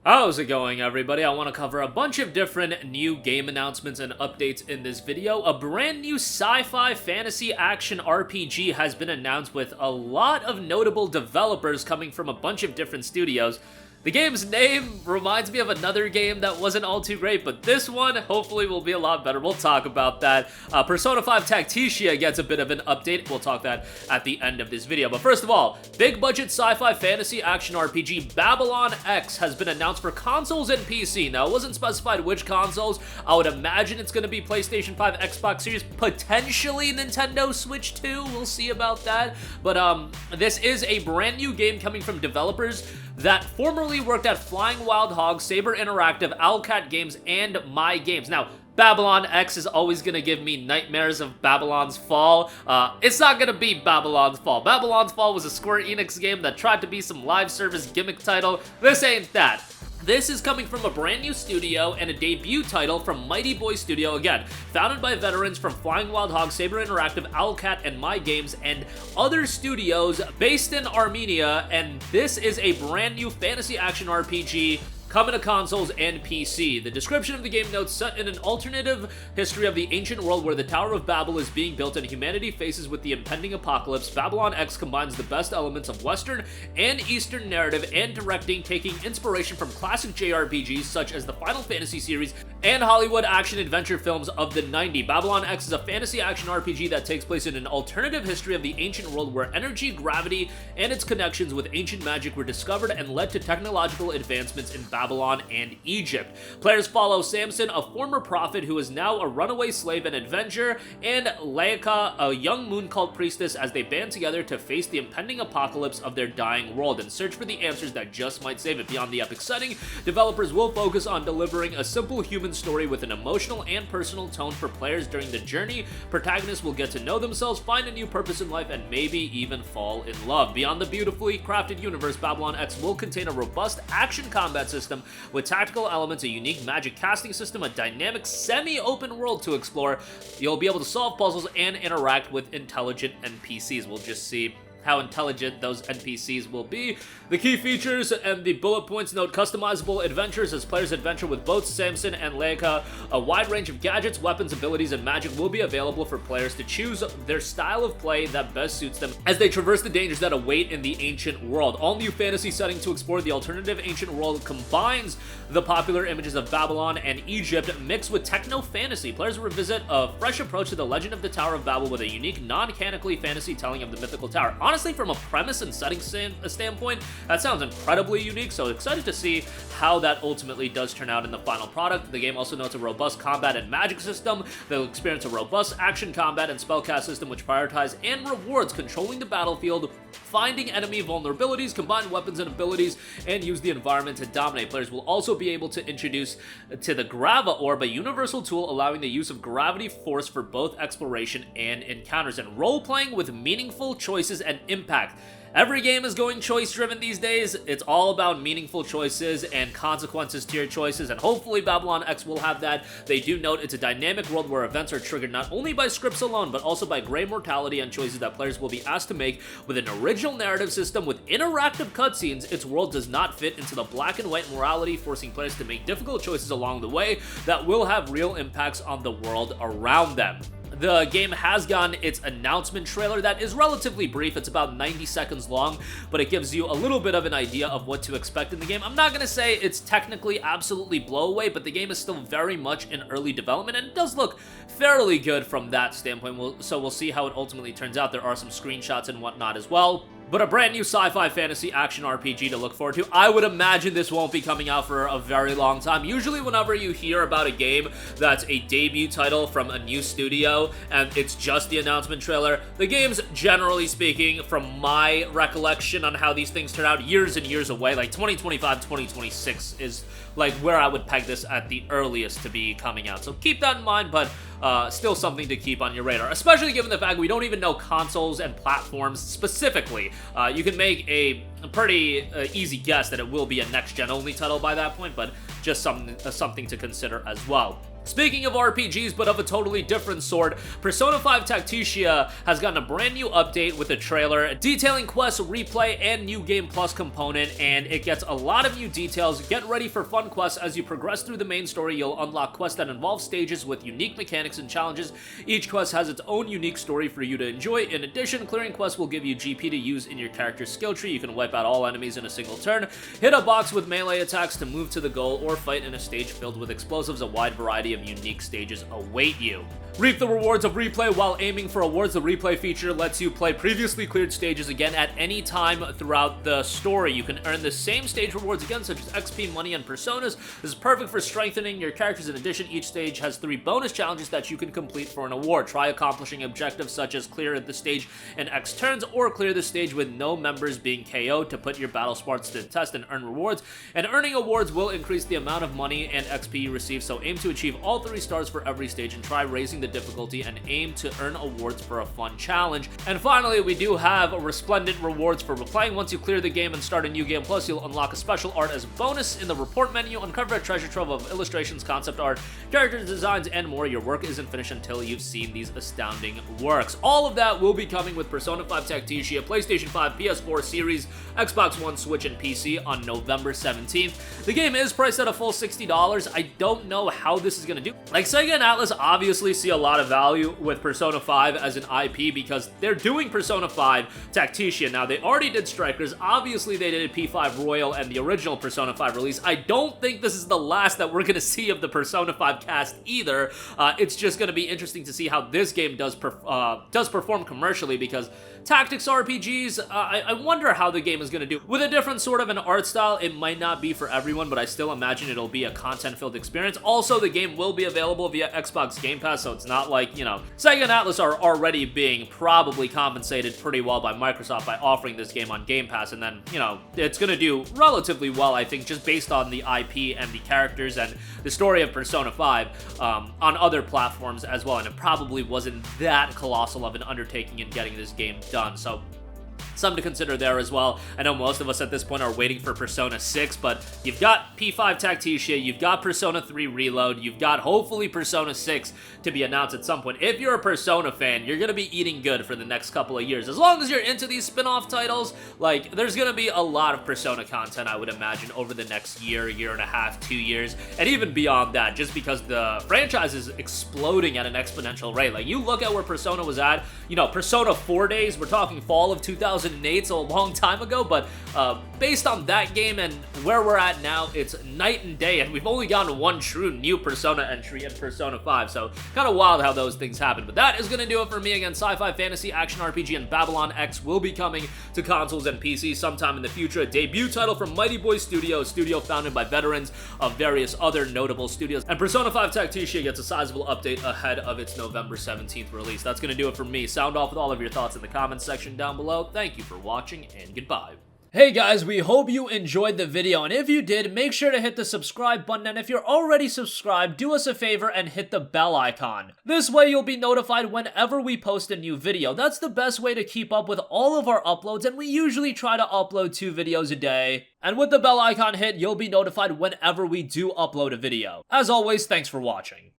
How's it going, everybody? I want to cover a bunch of different new game announcements and updates in this video. A brand new sci-fi fantasy action RPG has been announced with a lot of notable developers coming from a bunch of different studios. The game's name reminds me of another game that wasn't all too great, but this one hopefully will be a lot better. We'll talk about that. Persona 5 Tactica gets a bit of an update. We'll talk that at the end of this video. But first of all, big budget sci-fi fantasy action RPG Babylon X has been announced for consoles and PC. Now, it wasn't specified which consoles. I would imagine it's going to be PlayStation 5, Xbox Series, potentially Nintendo Switch 2. We'll see about that. But this is a brand new game coming from developers that formerly worked at Flying Wild Hog, Saber Interactive, Owlcat Games, and My Games. Now, Babylon X is always going to give me nightmares of Babylon's Fall. It's not going to be Babylon's Fall. Babylon's Fall was a Square Enix game that tried to be some live service gimmick title. This ain't that. This is coming from a brand new studio and a debut title from Mighty Boy Studio, again, founded by veterans from Flying Wild Hog, Saber Interactive, Owlcat, and My Games, and other studios based in Armenia, and this is a brand new fantasy action RPG coming to consoles and PC. The description of the game notes set in an alternative history of the ancient world where the Tower of Babel is being built and humanity faces with the impending apocalypse. Babylon X combines the best elements of Western and Eastern narrative and directing, taking inspiration from classic JRPGs such as the Final Fantasy series and Hollywood action-adventure films of the 90s. Babylon X is a fantasy action RPG that takes place in an alternative history of the ancient world where energy, gravity, and its connections with ancient magic were discovered and led to technological advancements in Babylon and Egypt. Players follow Samson, a former prophet who is now a runaway slave and adventurer, and Laika, a young moon cult priestess, as they band together to face the impending apocalypse of their dying world and search for the answers that just might save it. Beyond the epic setting, developers will focus on delivering a simple human story with an emotional and personal tone for players during the journey. Protagonists will get to know themselves, find a new purpose in life, and maybe even fall in love. Beyond the beautifully crafted universe, Babylon X will contain a robust action combat system with tactical elements, a unique magic casting system, a dynamic semi-open world to explore. You'll be able to solve puzzles and interact with intelligent NPCs. We'll just see how intelligent those NPCs will be. The key features and the bullet points note customizable adventures as players adventure with both Samson and Laika. A wide range of gadgets, weapons, abilities, and magic will be available for players to choose their style of play that best suits them as they traverse the dangers that await in the ancient world. All new fantasy setting to explore the alternative ancient world combines the popular images of Babylon and Egypt mixed with techno-fantasy. Players will revisit a fresh approach to the legend of the Tower of Babel with a unique, non-canonically fantasy telling of the mythical tower. Honestly, from a premise and setting standpoint, that sounds incredibly unique, so excited to see how that ultimately does turn out in the final product. The game also notes a robust combat and magic system. They'll experience a robust action combat and spellcast system which prioritize and rewards controlling the battlefield, finding enemy vulnerabilities, combine weapons and abilities, and use the environment to dominate. Players will also be able to introduce to the Grava Orb, a universal tool allowing the use of gravity force for both exploration and encounters, and role-playing with meaningful choices and impact. Every game is going choice-driven these days. It's all about meaningful choices and consequences to your choices, and hopefully Babylon X will have that. They do note it's a dynamic world where events are triggered not only by scripts alone, but also by gray mortality and choices that players will be asked to make. With an original narrative system with interactive cutscenes, its world does not fit into the black and white morality, forcing players to make difficult choices along the way that will have real impacts on the world around them. The game has gotten its announcement trailer that is relatively brief. It's about 90 seconds long, but it gives you a little bit of an idea of what to expect in the game. I'm not going to say it's technically absolutely blow away, but the game is still very much in early development, and it does look fairly good from that standpoint. So we'll see how it ultimately turns out. There are some screenshots and whatnot as well. But a brand new sci-fi fantasy action RPG to look forward to. I would imagine this won't be coming out for a very long time. Usually whenever you hear about a game that's a debut title from a new studio and it's just the announcement trailer, the game's, generally speaking, from my recollection on how these things turn out, years and years away. Like 2025, 2026 is like where I would peg this at the earliest to be coming out. So keep that in mind, but still something to keep on your radar, especially given the fact we don't even know consoles and platforms specifically. You can make a pretty easy guess that it will be a next-gen only title by that point, but just something to consider as well. Speaking of RPGs, but of a totally different sort, Persona 5 Tactica has gotten a brand new update with a trailer detailing quests, replay, and new game plus component, and it gets a lot of new details. Get ready for fun quests. As you progress through the main story, you'll unlock quests that involve stages with unique mechanics and challenges. Each quest has its own unique story for you to enjoy. In addition, clearing quests will give you GP to use in your character's skill tree. You can wipe out all enemies in a single turn, hit a box with melee attacks to move to the goal, or fight in a stage filled with explosives. A wide variety of unique stages await you. Reap the rewards of replay while aiming for awards. The replay feature lets you play previously cleared stages again at any time throughout the story. You can earn the same stage rewards again, such as XP, money, and personas. This is perfect for strengthening your characters. In addition, each stage has 3 bonus challenges that you can complete for an award. Try accomplishing objectives such as clear the stage in X turns, or clear the stage with no members being KO'd to put your battle smarts to the test and earn rewards. And earning awards will increase the amount of money and XP you receive, so aim to achieve all 3 stars for every stage and try raising the difficulty and aim to earn awards for a fun challenge. And finally, we do have resplendent rewards for replaying. Once you clear the game and start a new game plus, you'll unlock a special art as a bonus. In the report menu, uncover a treasure trove of illustrations, concept art, character designs, and more. Your work isn't finished until you've seen these astounding works. All of that will be coming with Persona 5 Tactica, PlayStation 5, PS4 Series, Xbox One, Switch, and PC on November 17th. The game is priced at a full $60. I don't know how this is going to do. Like, Sega and Atlas obviously see a lot of value with Persona 5 as an IP because they're doing Persona 5 Tactica. Now, they already did Strikers. Obviously, they did P5 Royal and the original Persona 5 release. I don't think this is the last that we're going to see of the Persona 5 cast either. It's just going to be interesting to see how this game does perform commercially, because tactics RPGs, I wonder how the game is going to do. With a different sort of an art style, it might not be for everyone, but I still imagine it'll be a content-filled experience. Also, the game will be available via Xbox Game Pass, so it's not like, you know, Sega and Atlas are already being probably compensated pretty well by Microsoft by offering this game on Game Pass, and then, you know, it's going to do relatively well, I think, just based on the IP and the characters and the story of Persona 5 on other platforms as well, and it probably wasn't that colossal of an undertaking in getting this game done, so something to consider there as well. I know most of us at this point are waiting for Persona 6, but you've got P5 Tactica, you've got Persona 3 Reload, you've got hopefully Persona 6 to be announced at some point. If you're a Persona fan, you're going to be eating good for the next couple of years. As long as you're into these spin-off titles, like, there's going to be a lot of Persona content, I would imagine, over the next year, year and a half, 2 years, and even beyond that, just because the franchise is exploding at an exponential rate. Like, you look at where Persona was at, you know, Persona 4 days, we're talking fall of 2008, so a long time ago, but based on that game and where we're at now, it's night and day, and we've only gotten one true new Persona entry in Persona 5, so kind of wild how those things happen. But that is going to do it for me. Again, Sci-Fi, Fantasy, Action RPG, and Babylon X will be coming to consoles and PC sometime in the future. A debut title from Mighty Boy Studio, a studio founded by veterans of various other notable studios, and Persona 5 Tactica gets a sizable update ahead of its November 17th release. That's going to do it for me. Sound off with all of your thoughts in the comments section down below. Thank you for watching, and goodbye. Hey guys, we hope you enjoyed the video, and if you did, make sure to hit the subscribe button, and if you're already subscribed, do us a favor and hit the bell icon. This way you'll be notified whenever we post a new video. That's the best way to keep up with all of our uploads, and we usually try to upload 2 videos a day. And with the bell icon hit, you'll be notified whenever we do upload a video. As always, thanks for watching.